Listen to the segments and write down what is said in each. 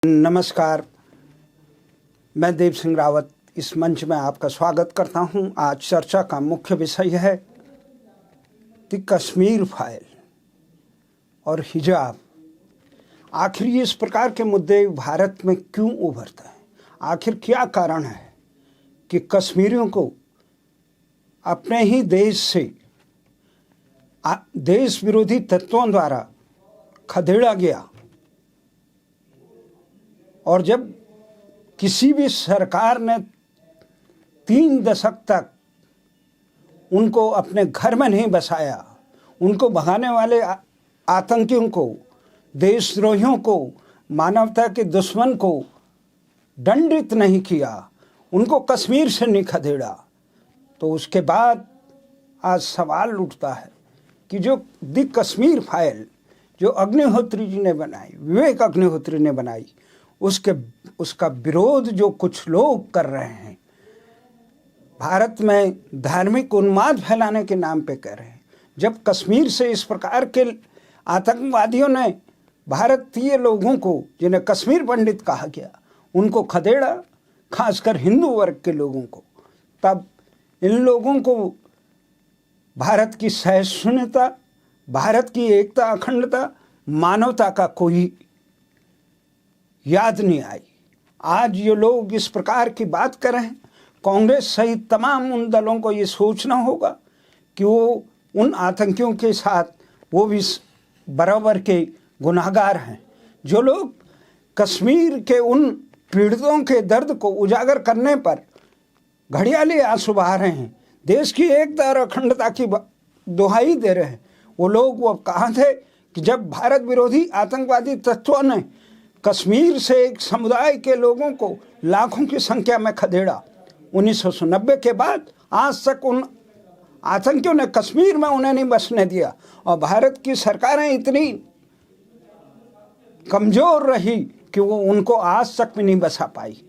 नमस्कार, मैं देव सिंह रावत इस मंच में आपका स्वागत करता हूं। आज चर्चा का मुख्य विषय है कि कश्मीर फाइल और हिजाब। आखिर इस प्रकार के मुद्दे भारत में क्यों उभरते हैं? आखिर क्या कारण है कि कश्मीरियों को अपने ही देश से देश विरोधी तत्वों द्वारा खदेड़ा गया? और जब किसी भी सरकार ने 3 दशक तक उनको अपने घर में नहीं बसाया, उनको भगाने वाले आतंकियों को, देशद्रोहियों को, मानवता के दुश्मन को दंडित नहीं किया, उनको कश्मीर से नहीं खदेड़ा, तो उसके बाद आज सवाल उठता है कि जो दी कश्मीर फाइल जो अग्निहोत्री जी ने बनाई, विवेक अग्निहोत्री ने बनाई, उसका विरोध जो कुछ लोग कर रहे हैं, भारत में धार्मिक उन्माद फैलाने के नाम पे कर रहे हैं। जब कश्मीर से इस प्रकार के आतंकवादियों ने भारतीय लोगों को, जिन्हें कश्मीर पंडित कहा गया, उनको खदेड़ा, खासकर हिंदू वर्ग के लोगों को, तब इन लोगों को भारत की सहिष्णुता, भारत की एकता, अखंडता, मानवता का कोई याद नहीं आई। आज ये लोग इस प्रकार की बात कर रहे हैं। कांग्रेस सहित तमाम उन दलों को ये सोचना होगा कि वो उन आतंकियों के साथ वो भी बराबर के गुनाहगार हैं। जो लोग कश्मीर के उन पीड़ितों के दर्द को उजागर करने पर घड़ियाली आंसू बहा रहे हैं, देश की एकता और अखंडता की दुहाई दे रहे हैं, वो लोग वो कहाँ थे कि जब भारत विरोधी आतंकवादी तत्वों ने कश्मीर से एक समुदाय के लोगों को लाखों की संख्या में खदेड़ा। 1990 के बाद आज तक उन आतंकियों ने कश्मीर में उन्हें नहीं बसने दिया, और भारत की सरकारें इतनी कमज़ोर रही कि वो उनको आज तक भी नहीं बसा पाई।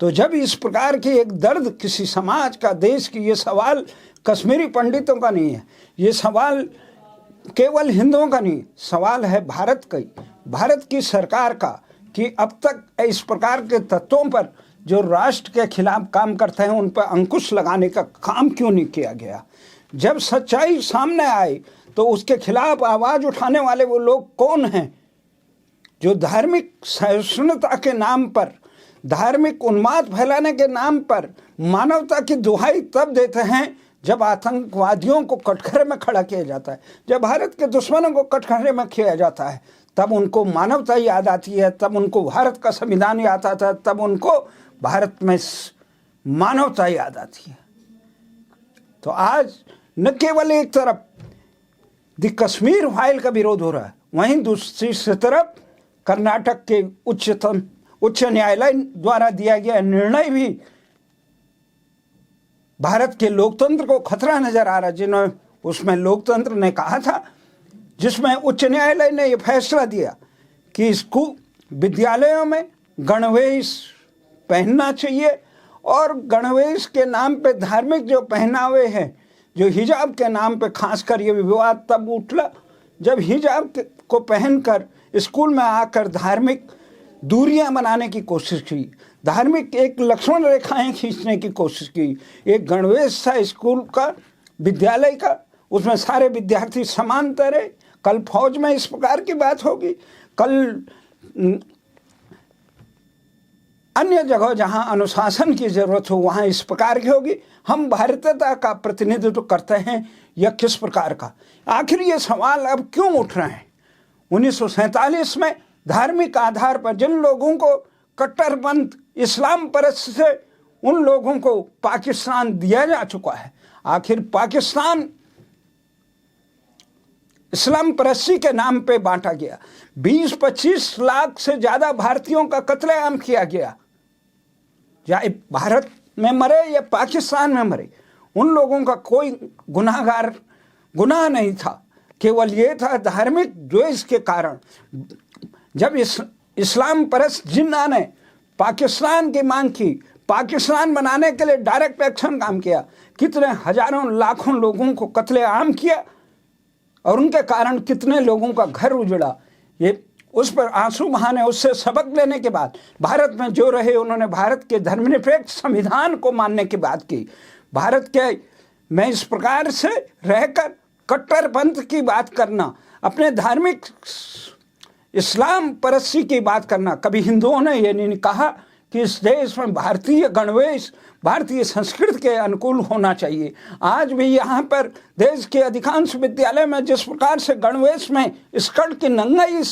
तो जब इस प्रकार की एक दर्द किसी समाज का, देश की, ये सवाल कश्मीरी पंडितों का नहीं है, ये सवाल केवल हिंदुओं का नहीं, सवाल है भारत की सरकार का कि अब तक इस प्रकार के तत्वों पर जो राष्ट्र के खिलाफ काम करते हैं उन पर अंकुश लगाने का काम क्यों नहीं किया गया? जब सच्चाई सामने आई तो उसके खिलाफ आवाज़ उठाने वाले वो लोग कौन हैं जो धार्मिक सहिष्णुता के नाम पर, धार्मिक उन्माद फैलाने के नाम पर मानवता की दुहाई तब देते हैं जब आतंकवादियों को कटघरे में खड़ा किया जाता है, जब भारत के दुश्मनों को कटघरे में किया जाता है, तब उनको मानवता याद आती है, तब उनको भारत का संविधान याद आता है, तब उनको भारत में मानवता याद आती है। तो आज न केवल एक तरफ दी कश्मीर फाइल का विरोध हो रहा है, वहीं दूसरी तरफ कर्नाटक के उच्च न्यायालय द्वारा दिया गया निर्णय भी भारत के लोकतंत्र को खतरा नजर आ रहा है। जिन्होंने उसमें लोकतंत्र ने कहा था, जिसमें उच्च न्यायालय ने यह फैसला दिया कि स्कूल विद्यालयों में गणवेश पहनना चाहिए, और गणवेश के नाम पे धार्मिक जो पहनावे हैं, जो हिजाब के नाम पे खासकर ये विवाद तब उठला जब हिजाब को पहनकर स्कूल में आकर धार्मिक दूरियां बनाने की कोशिश की, धार्मिक एक लक्ष्मण रेखाएं खींचने की कोशिश की। एक गणवेश था स्कूल का, विद्यालय का, उसमें सारे विद्यार्थी समान तरह। कल फौज में इस प्रकार की बात होगी, कल अन्य जगह जहां अनुशासन की जरूरत हो वहां इस प्रकार की होगी। हम भारतीयता का प्रतिनिधित्व करते हैं या किस प्रकार का? आखिर ये सवाल अब क्यों उठ रहे हैं? 1947 में धार्मिक आधार पर जिन लोगों को कट्टरपंथ इस्लाम परस्त से उन लोगों को पाकिस्तान दिया जा चुका है, आखिर पाकिस्तान इस्लाम परस्ती के नाम पे बांटा गया। 20-25 लाख से ज़्यादा भारतीयों का कत्लेआम किया गया, चाहे भारत में मरे या पाकिस्तान में मरे, उन लोगों का कोई गुनाह नहीं था, केवल ये था धार्मिक द्वेष के कारण। जब इस्लाम परस्त जिन्ना ने पाकिस्तान की मांग की, पाकिस्तान बनाने के लिए डायरेक्ट एक्शन काम किया, कितने हजारों लाखों लोगों को कत्लेआम किया, और उनके कारण कितने लोगों का घर उजड़ा। ये उस पर आंसू बहाने, उससे सबक लेने के बाद भारत में जो रहे उन्होंने भारत के धर्मनिरपेक्ष संविधान को मानने की बात की। भारत के में इस प्रकार से रहकर कट्टरपंथ की बात करना, अपने धार्मिक इस्लाम परस्ती की बात करना, कभी हिंदुओं ने ये नहीं कहा कि इस देश में भारतीय गणवेश भारतीय संस्कृति के अनुकूल होना चाहिए। आज भी यहाँ पर देश के अधिकांश विद्यालय में जिस प्रकार से गणवेश में स्कर्ट की नंगाई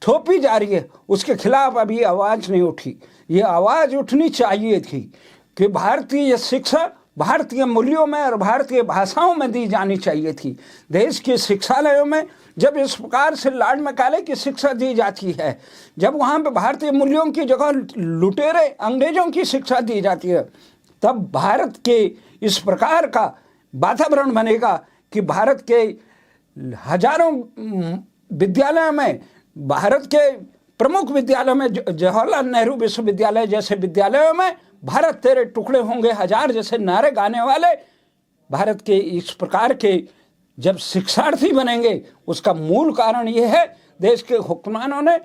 थोपी जा रही है, उसके खिलाफ अभी आवाज़ नहीं उठी। ये आवाज़ उठनी चाहिए थी कि भारतीय शिक्षा भारतीय मूल्यों में और भारतीय भाषाओं में दी जानी चाहिए थी। देश के शिक्षालयों में जब इस प्रकार से लॉर्ड मैकाले की शिक्षा दी जाती है, जब वहाँ पे भारतीय मूल्यों की जगह लुटेरे अंग्रेजों की शिक्षा दी जाती है, तब भारत के इस प्रकार का वातावरण बनेगा कि भारत के हजारों विद्यालयों में, भारत के प्रमुख विद्यालयों में, जवाहरलाल नेहरू विश्वविद्यालय जैसे विद्यालयों में भारत तेरे टुकड़े होंगे हजार जैसे नारे गाने वाले भारत के इस प्रकार के जब शिक्षार्थी बनेंगे, उसका मूल कारण ये है देश के हुक्मरानों ने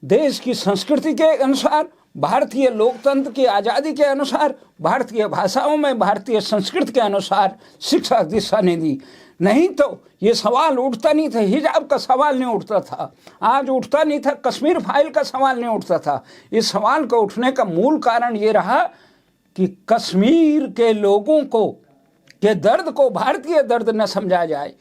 देश की संस्कृति के अनुसार, भारतीय लोकतंत्र की आज़ादी के अनुसार, भारतीय भाषाओं में भारतीय संस्कृति के अनुसार शिक्षा दिशा नहीं दी। नहीं तो ये सवाल उठता नहीं था, हिजाब का सवाल नहीं उठता था, आज उठता नहीं था, कश्मीर फाइल का सवाल नहीं उठता था। इस सवाल को उठने का मूल कारण ये रहा कि कश्मीर के लोगों को के दर्द को भारतीय दर्द न समझा जाए,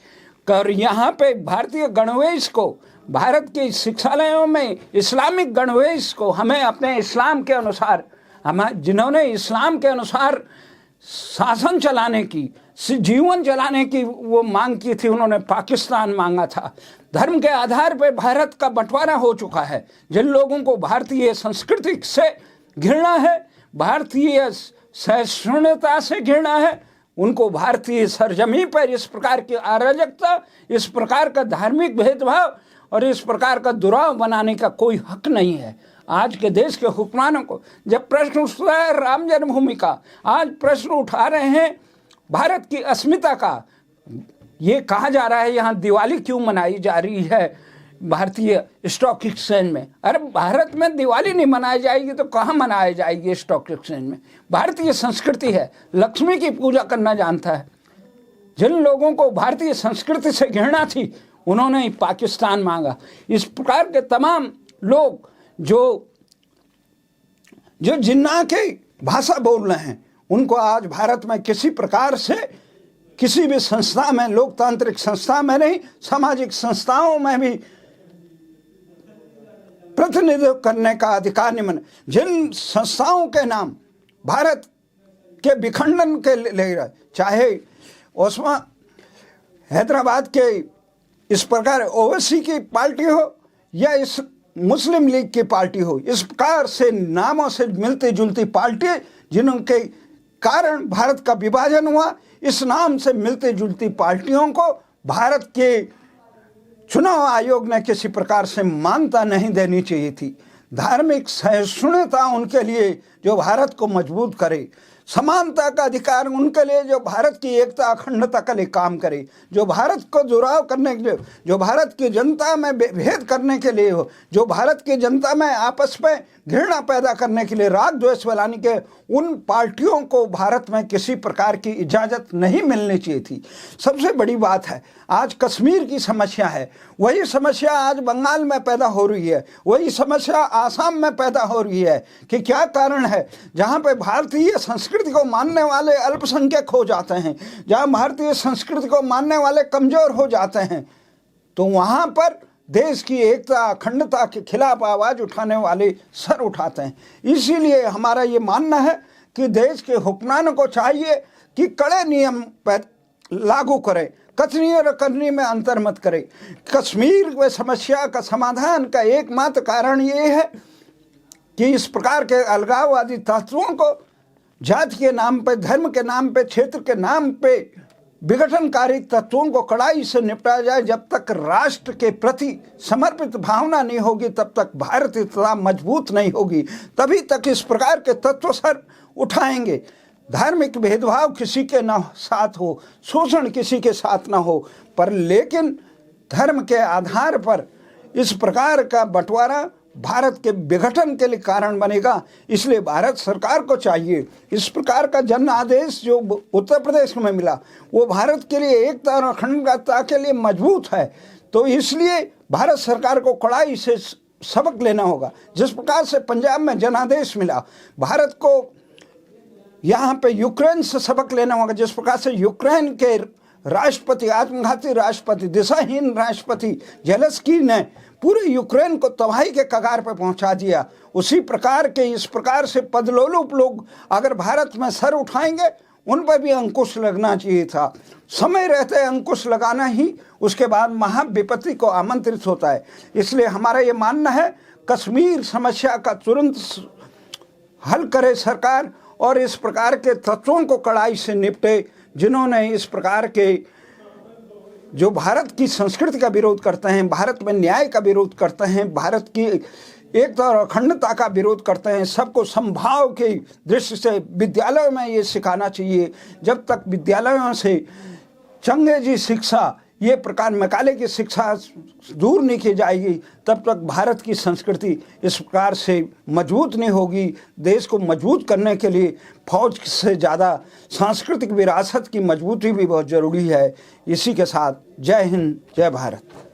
और यहाँ पे भारतीय गणवेश को, भारत के शिक्षालयों में इस्लामिक गणवेश को हमें अपने इस्लाम के अनुसार, हम जिन्होंने इस्लाम के अनुसार शासन चलाने की, जीवन चलाने की वो मांग की थी, उन्होंने पाकिस्तान मांगा था। धर्म के आधार पर भारत का बंटवारा हो चुका है। जिन लोगों को भारतीय संस्कृति से घृणा है, भारतीय सहिष्णुता से घृणा है, उनको भारतीय सरजमी पर इस प्रकार की अराजकता, इस प्रकार का धार्मिक भेदभाव और इस प्रकार का दुराव बनाने का कोई हक नहीं है। आज के देश के हुक्मरानों को जब प्रश्न उठता है राम जन्मभूमि का, आज प्रश्न उठा रहे हैं भारत की अस्मिता का, ये कहा जा रहा है यहाँ दिवाली क्यों मनाई जा रही है भारतीय स्टॉक एक्सचेंज में। अरे भारत में दिवाली नहीं मनाई जाएगी तो कहाँ मनाई जाएगी स्टॉक एक्सचेंज में? भारतीय संस्कृति है, लक्ष्मी की पूजा करना जानता है। जिन लोगों को भारतीय संस्कृति से घृणा थी उन्होंने ही पाकिस्तान मांगा। इस प्रकार के तमाम लोग जो जिन्ना की भाषा बोल रहे हैं, उनको आज भारत में किसी प्रकार से किसी भी संस्था में, लोकतांत्रिक संस्था में नहीं, सामाजिक संस्थाओं में भी प्रतिनिधित्व करने का अधिकार नहीं बने। जिन संस्थाओं के नाम भारत के विखंडन के ले रहे, चाहे उसमें हैदराबाद के इस प्रकार ओवैसी की पार्टी हो या इस मुस्लिम लीग की पार्टी हो, इस प्रकार से नामों से मिलती जुलती पार्टी जिनके कारण भारत का विभाजन हुआ, इस नाम से मिलती जुलती पार्टियों को भारत के चुनाव आयोग ने किसी प्रकार से मान्यता नहीं देनी चाहिए थी। धार्मिक सहिष्णुता उनके लिए जो भारत को मजबूत करे, समानता का अधिकार उनके लिए जो भारत की एकता अखंडता के लिए काम करे, जो भारत को जुड़ाव करने के लिए, जो भारत की जनता में भेद करने के लिए हो, जो भारत की जनता में आपस में घृणा पैदा करने के लिए, राग द्वेष फैलाने के, उन पार्टियों को भारत में किसी प्रकार की इजाज़त नहीं मिलनी चाहिए थी। सबसे बड़ी बात है आज कश्मीर की समस्या है, वही समस्या आज बंगाल में पैदा हो रही है, वही समस्या आसाम में पैदा हो रही है। कि क्या कारण है? जहाँ पे भारतीय संस्कृति को मानने वाले अल्पसंख्यक हो जाते हैं, जहाँ भारतीय संस्कृति को मानने वाले कमज़ोर हो जाते हैं, तो वहाँ पर देश की एकता अखंडता के खिलाफ आवाज़ उठाने वाले सर उठाते हैं। इसीलिए हमारा ये मानना है कि देश के हुक्मरानों को चाहिए कि कड़े नियम पर लागू करें, कथनी और करनी में अंतर मत करें। कश्मीर में समस्या का समाधान का एकमात्र कारण ये है कि इस प्रकार के अलगाववादी तत्वों को जाति के नाम पे, धर्म के नाम पे, क्षेत्र के नाम पे विघटनकारी तत्वों को कड़ाई से निपटाया जाए। जब तक राष्ट्र के प्रति समर्पित भावना नहीं होगी तब तक भारतीयता मजबूत नहीं होगी, तभी तक इस प्रकार के तत्व सर उठाएंगे। धार्मिक भेदभाव किसी के ना साथ हो, शोषण किसी के साथ ना हो, पर लेकिन धर्म के आधार पर इस प्रकार का बंटवारा भारत के विघटन के लिए कारण बनेगा। इसलिए भारत सरकार को चाहिए, इस प्रकार का जन आदेश जो उत्तर प्रदेश में मिला वो भारत के लिए एकता और अखंडता के लिए मजबूत है। तो इसलिए भारत सरकार को कड़ाई से सबक लेना होगा। जिस प्रकार से पंजाब में जनादेश मिला, भारत को यहाँ पे यूक्रेन से सबक लेना होगा। जिस प्रकार से यूक्रेन के राष्ट्रपति, आत्मघाती राष्ट्रपति, दिशाहीन राष्ट्रपति ज़ेलेंस्की ने पूरे यूक्रेन को तबाही के कगार पर पहुंचा दिया, उसी प्रकार के इस प्रकार से पदलोलुप लोग अगर भारत में सर उठाएंगे, उन पर भी अंकुश लगना चाहिए था। समय रहते अंकुश लगाना ही उसके बाद महाविपत्ति को आमंत्रित होता है। इसलिए हमारा ये मानना है, कश्मीर समस्या का तुरंत हल करे सरकार और इस प्रकार के तत्वों को कड़ाई से निपटे जिन्होंने इस प्रकार के जो भारत की संस्कृति का विरोध करते हैं, भारत में न्याय का विरोध करते हैं, भारत की एकता और अखंडता का विरोध करते हैं। सबको समभाव की दृष्टि से विद्यालयों में ये सिखाना चाहिए। जब तक विद्यालयों से चंगेजी शिक्षा, ये प्रकार मैकाले की शिक्षा दूर नहीं की जाएगी, तब तक भारत की संस्कृति इस प्रकार से मजबूत नहीं होगी। देश को मजबूत करने के लिए फौज से ज़्यादा सांस्कृतिक विरासत की मजबूती भी बहुत ज़रूरी है। इसी के साथ जय हिंद, जय भारत।